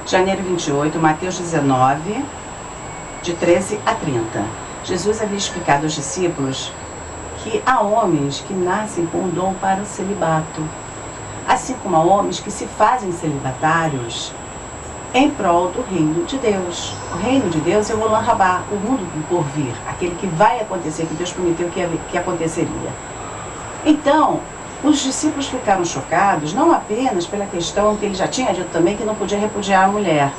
janeiro 28, Mateus 19, de 13 a 30. Jesus havia explicado aos discípulos que há homens que nascem com um dom para o celibato, assim como há homens que se fazem celibatários em prol do reino de Deus. O reino de Deus é o Olam Rabá, o mundo por vir, aquele que vai acontecer, que Deus prometeu que aconteceria. Então, os discípulos ficaram chocados, não apenas pela questão que ele já tinha dito também que não podia repudiar a mulher,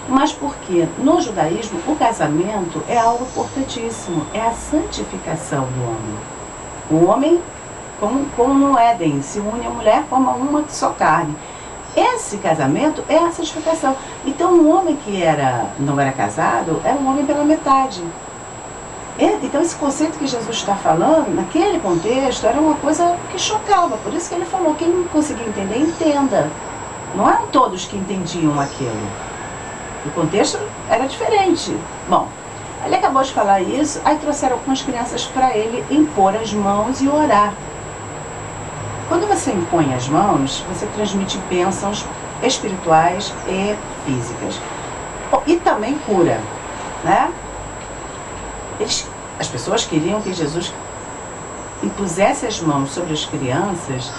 mas porque no judaísmo o casamento é algo importantíssimo, é a santificação do homem. O homem, como no Éden, se une a mulher como uma só carne. Esse casamento é a santificação. Então, um homem que não era casado, era um homem pela metade. Então, esse conceito que Jesus está falando, naquele contexto, era uma coisa que chocava. Por isso que ele falou, quem não conseguia entender, entenda. Não eram todos que entendiam aquilo. O contexto era diferente. Bom, ele acabou de falar isso, aí trouxeram algumas crianças para ele impor as mãos e orar. Quando você impõe as mãos, você transmite bênçãos espirituais e físicas. E também cura, né? As pessoas queriam que Jesus impusesse as mãos sobre as crianças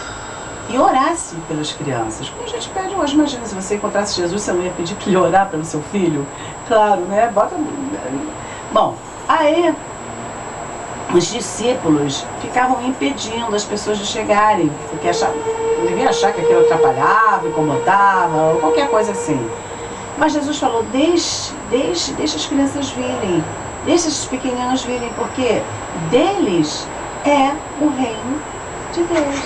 e orasse pelas crianças. Como a gente pede hoje, imagina se você encontrasse Jesus, você não ia pedir para ele orar pelo seu filho? Claro, né? Bom, aí os discípulos ficavam impedindo as pessoas de chegarem, porque deviam achar que aquilo atrapalhava, incomodava, ou qualquer coisa assim. Mas Jesus falou, deixe as crianças virem, deixe esses pequeninos virem, porque deles é o reino de Deus.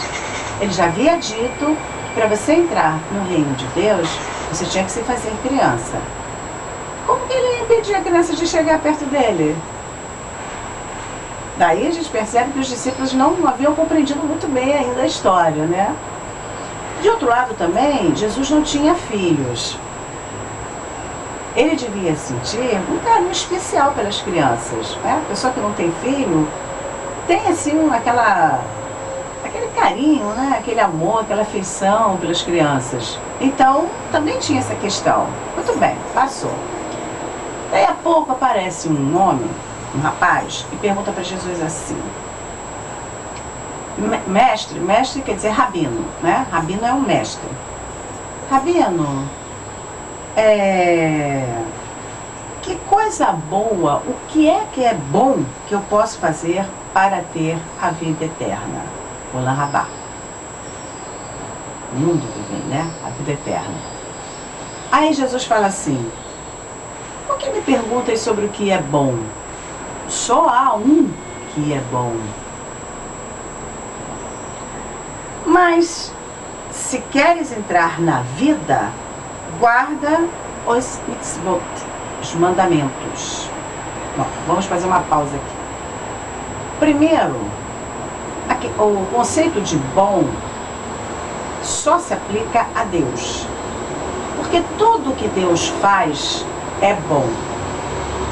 Ele já havia dito que para você entrar no reino de Deus, você tinha que se fazer criança. Como que ele ia impedir a criança de chegar perto dele? Daí a gente percebe que os discípulos não haviam compreendido muito bem ainda a história, né? De outro lado também, Jesus não tinha filhos. Ele devia sentir um carinho especial pelas crianças, né? A pessoa que não tem filho tem assim aquele carinho, né? Aquele amor, aquela afeição pelas crianças. Então, também tinha essa questão. Muito bem, passou. Daí a pouco aparece um homem, um rapaz, e pergunta para Jesus assim, mestre quer dizer rabino, né? Rabino é um mestre. Rabino, que coisa boa, o que é bom que eu posso fazer para ter a vida eterna? Olam Rabá. O mundo que vem, né? A vida eterna. Aí Jesus fala assim, por que me perguntas sobre o que é bom? Só há um que é bom. Mas, se queres entrar na vida, guarda os mitzvot, os mandamentos. Bom, vamos fazer uma pausa aqui. Primeiro, o conceito de bom só se aplica a Deus. Porque tudo que Deus faz é bom.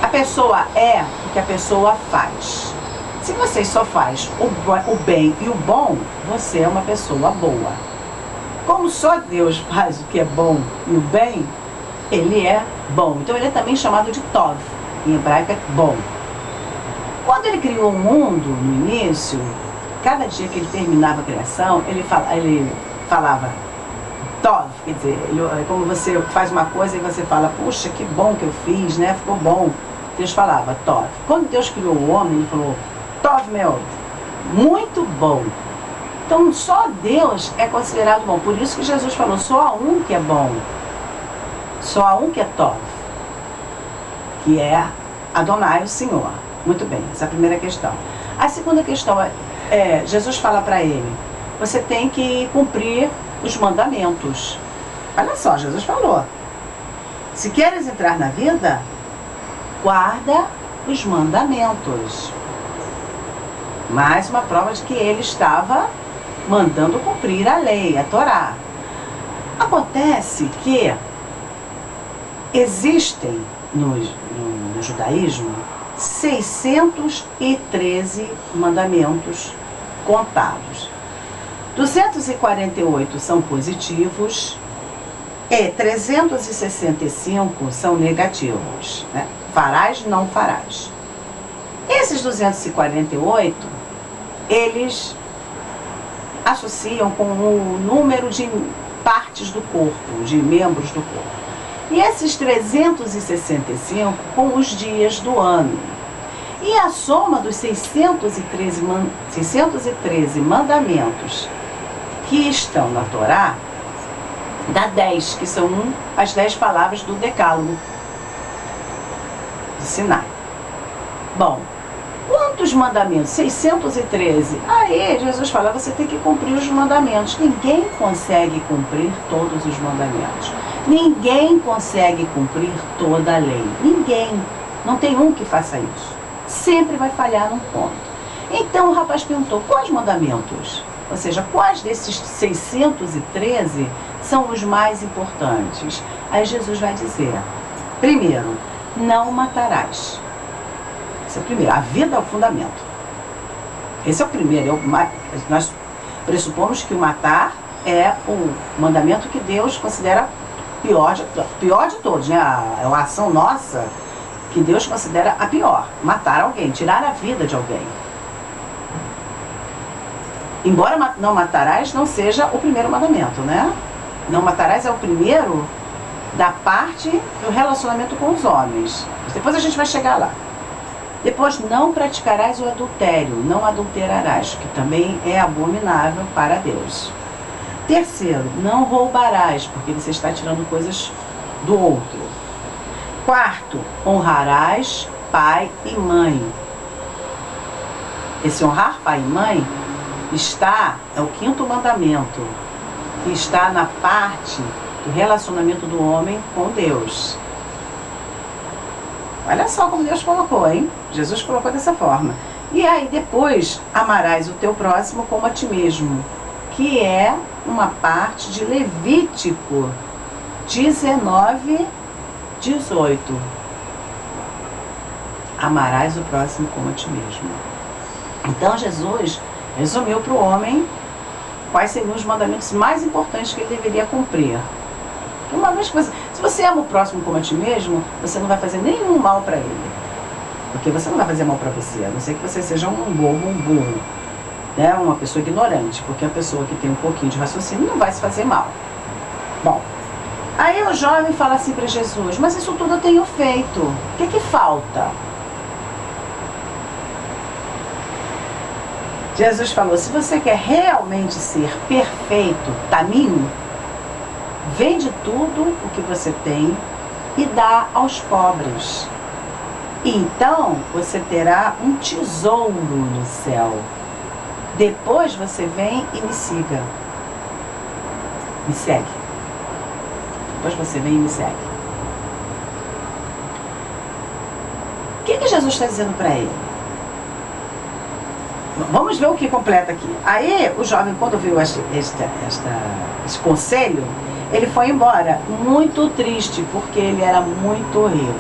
A pessoa é o que a pessoa faz. Se você só faz o bem e o bom, você é uma pessoa boa. Como só Deus faz o que é bom e o bem, ele é bom. Então ele é também chamado de Tov. Em hebraico é bom. Quando ele criou o mundo no início, cada dia que ele terminava a criação, ele falava Tov, quer dizer, como você faz uma coisa e você fala, puxa, que bom que eu fiz, né? Ficou bom. Deus falava Tov. Quando Deus criou o homem, ele falou Tov Meod, muito bom. Então só Deus é considerado bom. Por isso que Jesus falou, só há um que é bom. Só há um que é Tov, que é Adonai, o Senhor. Muito bem, essa é a primeira questão. A segunda questão é Jesus fala para ele, você tem que cumprir os mandamentos. Olha só, Jesus falou, se queres entrar na vida, guarda os mandamentos. Mais uma prova de que ele estava mandando cumprir a lei, a Torá. Acontece que existem no judaísmo 613 mandamentos contados. 248 são positivos E 365 são negativos, né? Farás, não farás. Esses 248, eles associam com o número de partes do corpo, de membros do corpo. E esses 365 com os dias do ano. E a soma dos 613 mandamentos que estão na Torá dá 10, que são as 10 palavras do Decálogo de Sinai. Bom, quantos mandamentos? 613. Aí Jesus fala, você tem que cumprir os mandamentos. Ninguém consegue cumprir todos os mandamentos. Ninguém consegue cumprir toda a lei. Ninguém. Não tem um que faça isso. Sempre vai falhar num ponto. Então o rapaz perguntou, quais mandamentos? Ou seja, quais desses 613 são os mais importantes? Aí Jesus vai dizer, primeiro, não matarás. Esse é o primeiro, a vida é o fundamento. Esse é o primeiro, nós pressupomos que o matar é o mandamento que Deus considera pior de todos, né? É uma ação nossa que Deus considera a pior, matar alguém, tirar a vida de alguém. Embora não matarás não seja o primeiro mandamento, né? Não matarás é o primeiro da parte do relacionamento com os homens. Depois a gente vai chegar lá. Depois, não praticarás o adultério, não adulterarás, que também é abominável para Deus. Terceiro, não roubarás, porque você está tirando coisas do outro. Quarto, honrarás pai e mãe. Esse honrar pai e mãe é o quinto mandamento, que está na parte do relacionamento do homem com Deus. Olha só como Deus colocou, hein? Jesus colocou dessa forma. E aí depois, amarás o teu próximo como a ti mesmo, que é uma parte de Levítico 19, 18. Amarás o próximo como a ti mesmo. Então Jesus resumiu para o homem quais seriam os mandamentos mais importantes que ele deveria cumprir. Uma vez que se você ama o próximo como a ti mesmo, você não vai fazer nenhum mal para ele. Porque você não vai fazer mal para você, a não ser que você seja um bobo, um burro, né? Uma pessoa ignorante, porque a pessoa que tem um pouquinho de raciocínio não vai se fazer mal. Bom, aí o jovem fala assim para Jesus, mas isso tudo eu tenho feito, o que falta? Jesus falou, se você quer realmente ser perfeito, tamim, vende tudo o que você tem e dá aos pobres. Então você terá um tesouro no céu. Depois você vem e me siga. Me segue. Depois você vem e me segue. O que Jesus está dizendo para ele? Vamos ver o que completa aqui. Aí o jovem, quando viu esse conselho, ele foi embora muito triste, porque ele era muito rico.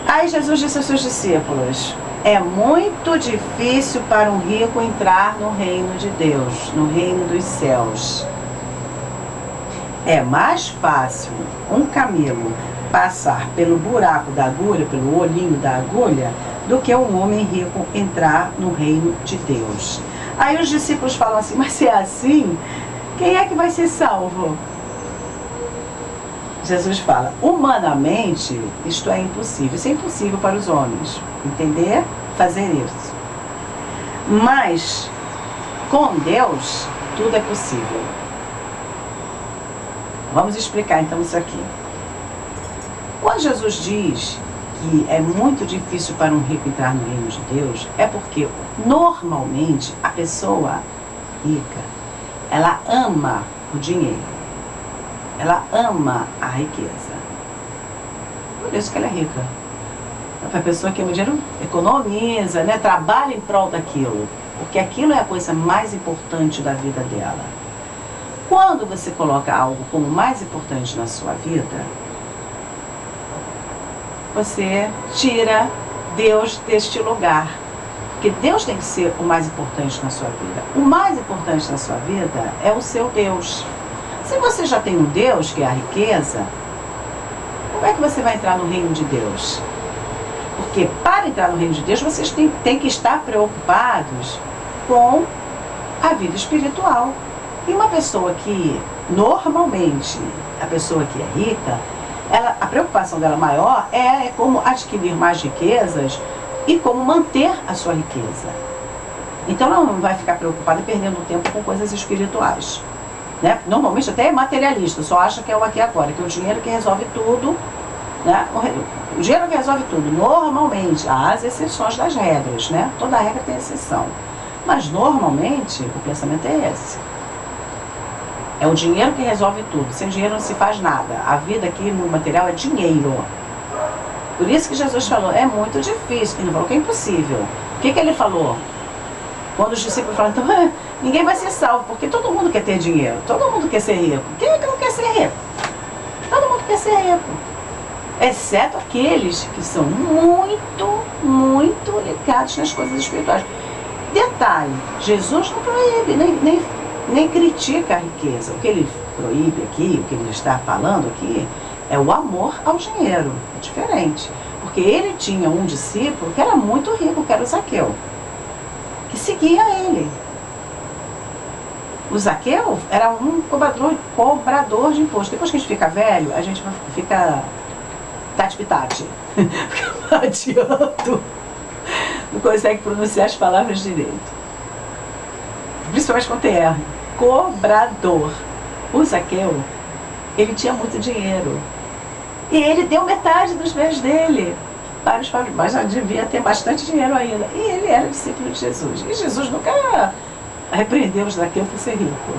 Aí Jesus disse aos seus discípulos, é muito difícil para um rico entrar no reino de Deus, no reino dos céus. É mais fácil um camelo passar pelo buraco da agulha, pelo olhinho da agulha, do que um homem rico entrar no reino de Deus. Aí os discípulos falam assim, mas se é assim, quem é que vai ser salvo? Jesus fala, humanamente, isto é impossível. Isso é impossível para os homens, entender, fazer isso. Mas, com Deus, tudo é possível. Vamos explicar então isso aqui. Quando Jesus diz que é muito difícil para um rico entrar no reino de Deus, é porque, normalmente, a pessoa rica, ela ama o dinheiro. Ela ama a riqueza. Por isso que ela é rica. A pessoa que ama dinheiro economiza, né? Trabalha em prol daquilo. Porque aquilo é a coisa mais importante da vida dela. Quando você coloca algo como mais importante na sua vida, você tira Deus deste lugar. Porque Deus tem que ser o mais importante na sua vida. O mais importante na sua vida é o seu Deus. Se você já tem um Deus, que é a riqueza, como é que você vai entrar no reino de Deus? Porque para entrar no reino de Deus, vocês têm que estar preocupados com a vida espiritual. E uma pessoa que, normalmente, a pessoa que é rica, a preocupação dela maior é como adquirir mais riquezas e como manter a sua riqueza. Então ela não vai ficar preocupada perdendo tempo com coisas espirituais. Né? Normalmente até é materialista, só acha que é o aqui e agora, que é o dinheiro que resolve tudo. Né? O dinheiro que resolve tudo, normalmente, há as exceções das regras, né? Toda regra tem exceção. Mas normalmente o pensamento é esse. É o dinheiro que resolve tudo. Sem dinheiro não se faz nada. A vida aqui no material é dinheiro. Por isso que Jesus falou, é muito difícil. Ele não falou que é impossível. O que ele falou? Quando os discípulos falaram, então, ninguém vai ser salvo, porque todo mundo quer ter dinheiro. Todo mundo quer ser rico. Quem é que não quer ser rico? Todo mundo quer ser rico. Exceto aqueles que são muito, muito ligados nas coisas espirituais. Detalhe, Jesus não proíbe, nem critica a riqueza. O que ele proíbe aqui, o que ele está falando aqui, é o amor ao dinheiro. É diferente. Porque ele tinha um discípulo que era muito rico, que era o Zaqueu, que seguia ele. O Zaqueu era um cobrador de imposto. Depois que a gente fica velho, a gente fica tati-pitati. Fica adianto. Não consegue pronunciar as palavras direito. Principalmente com TR. Cobrador. O Zaqueu, ele tinha muito dinheiro. E ele deu metade dos bens dele para os pobres, mas já devia ter bastante dinheiro ainda. E ele era discípulo de Jesus. E Jesus nunca repreendeu o Zaqueu por ser rico.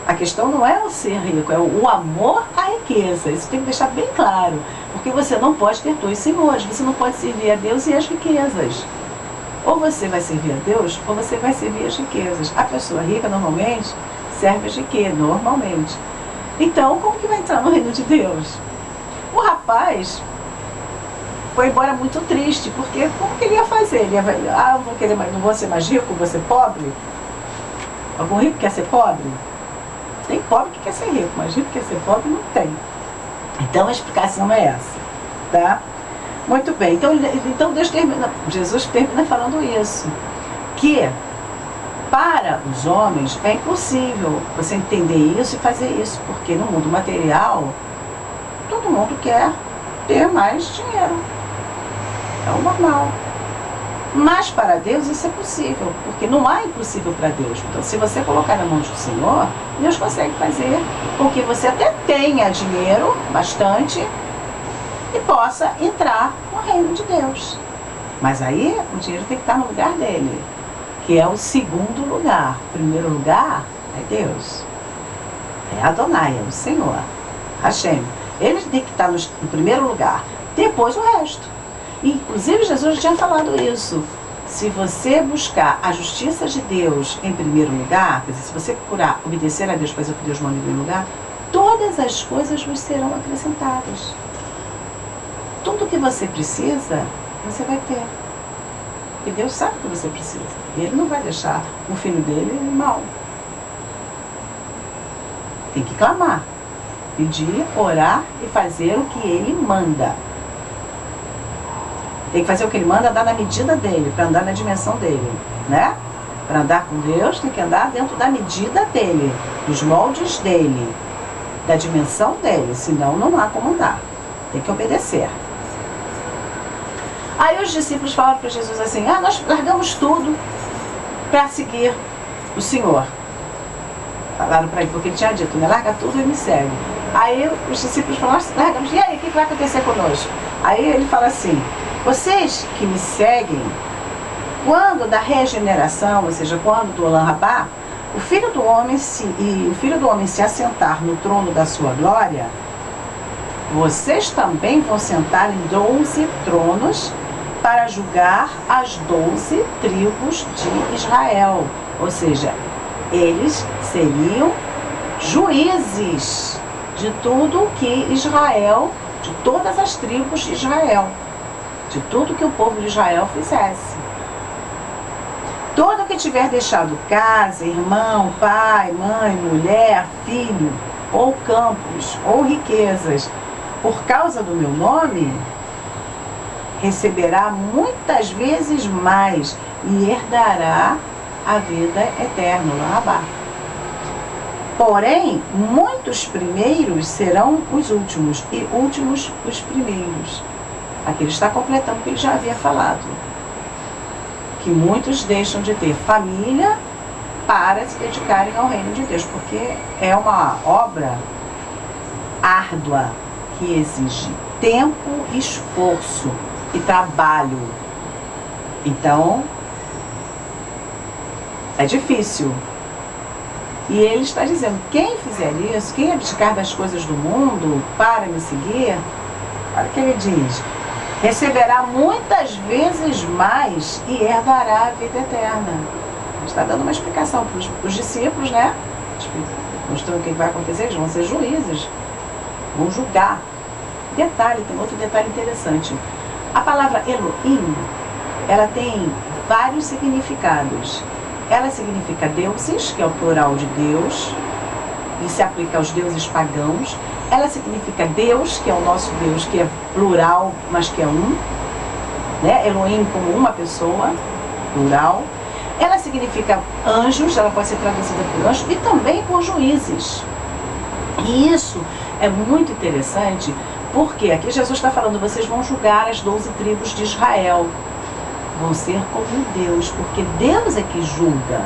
A questão não é o ser rico, é o amor à riqueza. Isso tem que deixar bem claro. Porque você não pode ter dois senhores. Você não pode servir a Deus e as riquezas. Ou você vai servir a Deus, ou você vai servir as riquezas. A pessoa rica, normalmente, serve as riquezas, normalmente. Então, como que vai entrar no reino de Deus? O rapaz foi embora muito triste, porque como que ele ia fazer? Ele ia, não vou ser mais rico, vou ser pobre? Algum rico quer ser pobre? Tem pobre que quer ser rico, mas rico que quer ser pobre não tem. Então a explicação é essa, tá? Muito bem, então Jesus termina falando isso, que para os homens é impossível você entender isso e fazer isso, porque no mundo material todo mundo quer ter mais dinheiro, é o normal. Mas para Deus isso é possível, porque não há impossível para Deus. Então, se você colocar na mão do Senhor, Deus consegue fazer com que você até tenha dinheiro, bastante, e possa entrar no reino de Deus. Mas aí o dinheiro tem que estar no lugar dele, que é o segundo lugar. O primeiro lugar é Deus, é Adonai, é o Senhor, Hashem. Ele tem que estar no primeiro lugar, depois o resto. Inclusive Jesus tinha falado isso. Se você buscar a justiça de Deus em primeiro lugar, quer dizer, se você procurar obedecer a Deus, fazer o que Deus manda em primeiro lugar, todas as coisas vos serão acrescentadas. Tudo que você precisa, você vai ter. E Deus sabe o que você precisa. E Ele não vai deixar o filho dele mal. Tem que clamar, pedir, orar e fazer o que Ele manda. Tem que fazer o que Ele manda, andar na medida dele, para andar na dimensão dele, né? Para andar com Deus, tem que andar dentro da medida dele, dos moldes dele, da dimensão dele, senão não há como andar. Tem que obedecer. Aí os discípulos falaram para Jesus assim, nós largamos tudo para seguir o Senhor. Falaram para ele, porque ele tinha dito, né? Larga tudo e me segue. Aí os discípulos falaram, largamos, e aí, o que vai acontecer conosco? Aí ele fala assim, vocês que me seguem, quando da regeneração, ou seja, quando do Olam Rabá, o Filho do Homem se assentar no trono da sua glória, vocês também vão sentar em 12 tronos para julgar as 12 tribos de Israel. Ou seja, eles seriam juízes de tudo que Israel, de todas as tribos de Israel, de tudo que o povo de Israel fizesse. Todo que tiver deixado casa, irmão, pai, mãe, mulher, filho, ou campos, ou riquezas, por causa do meu nome, receberá muitas vezes mais e herdará a vida eterna, lá abaixo. Porém, muitos primeiros serão os últimos, e últimos os primeiros. Aqui ele está completando o que ele já havia falado. Que muitos deixam de ter família para se dedicarem ao reino de Deus, porque é uma obra árdua, que exige tempo, esforço e trabalho. Então, é difícil. E ele está dizendo, quem fizer isso, quem abdicar das coisas do mundo para me seguir, olha o que ele diz, receberá muitas vezes mais e herdará a vida eterna. Ele está dando uma explicação para os discípulos, né? Mostrando o que vai acontecer, eles vão ser juízes, vão julgar. Detalhe, tem outro detalhe interessante. A palavra Elohim, ela tem vários significados. Ela significa deuses, que é o plural de Deus, e se aplica aos deuses pagãos. Ela significa Deus, que é o nosso Deus, que é plural, mas que é um, né? Elohim como uma pessoa, plural. Ela significa anjos, ela pode ser traduzida por anjos, e também por juízes. E isso é muito interessante, porque aqui Jesus está falando, vocês vão julgar as 12 tribos de Israel. Vão ser como Deus, porque Deus é que julga.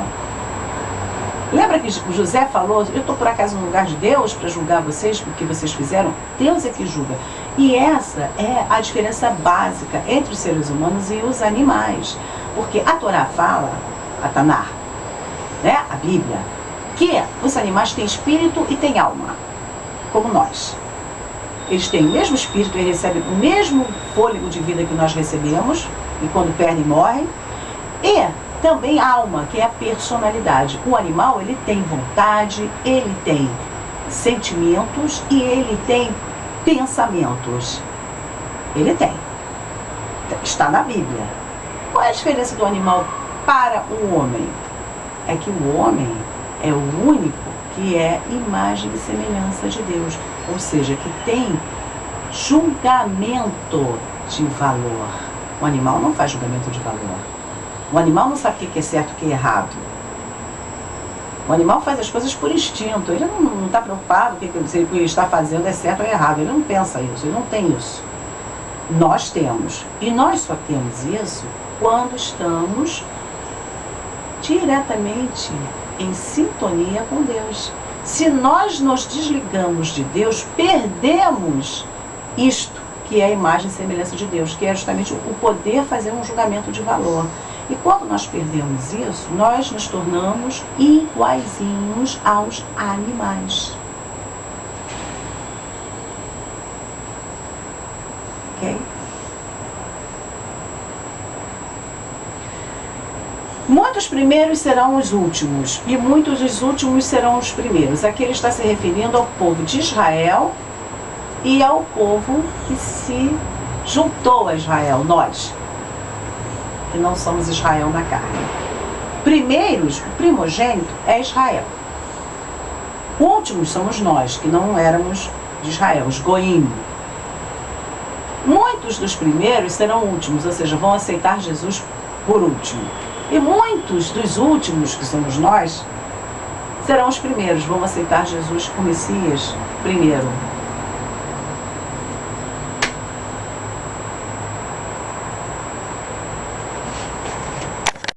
Lembra que José falou, eu estou por acaso no lugar de Deus para julgar vocês porque vocês fizeram? Deus é que julga. E essa é a diferença básica entre os seres humanos e os animais. Porque a Torá fala, a Tanar, né, a Bíblia, que os animais têm espírito e têm alma, como nós. Eles têm o mesmo espírito, eles recebem o mesmo fôlego de vida que nós recebemos, e quando perdem, morrem. E também alma, que é a personalidade. O animal, ele tem vontade, ele tem sentimentos e ele tem pensamentos. Ele tem. Está na Bíblia. Qual é a diferença do animal para o homem? É que o homem é o único que é imagem e semelhança de Deus. Ou seja, que tem julgamento de valor. O animal não faz julgamento de valor. O animal não sabe o que é certo e o que é errado. O animal faz as coisas por instinto. Ele não está preocupado se o que ele está fazendo é certo ou errado. Ele não pensa isso, ele não tem isso. Nós temos. E nós só temos isso quando estamos diretamente em sintonia com Deus. Se nós nos desligamos de Deus, perdemos isto, que é a imagem e semelhança de Deus, que é justamente o poder fazer um julgamento de valor. E quando nós perdemos isso, nós nos tornamos iguaizinhos aos animais. Ok? Muitos primeiros serão os últimos, e muitos dos últimos serão os primeiros. Aqui ele está se referindo ao povo de Israel e ao povo que se juntou a Israel, nós, que não somos Israel na carne. Primeiros, o primogênito é Israel. Últimos somos nós, que não éramos de Israel, os Goim. Muitos dos primeiros serão últimos, ou seja, vão aceitar Jesus por último. E muitos dos últimos, que somos nós, serão os primeiros, vão aceitar Jesus, o Messias, primeiro.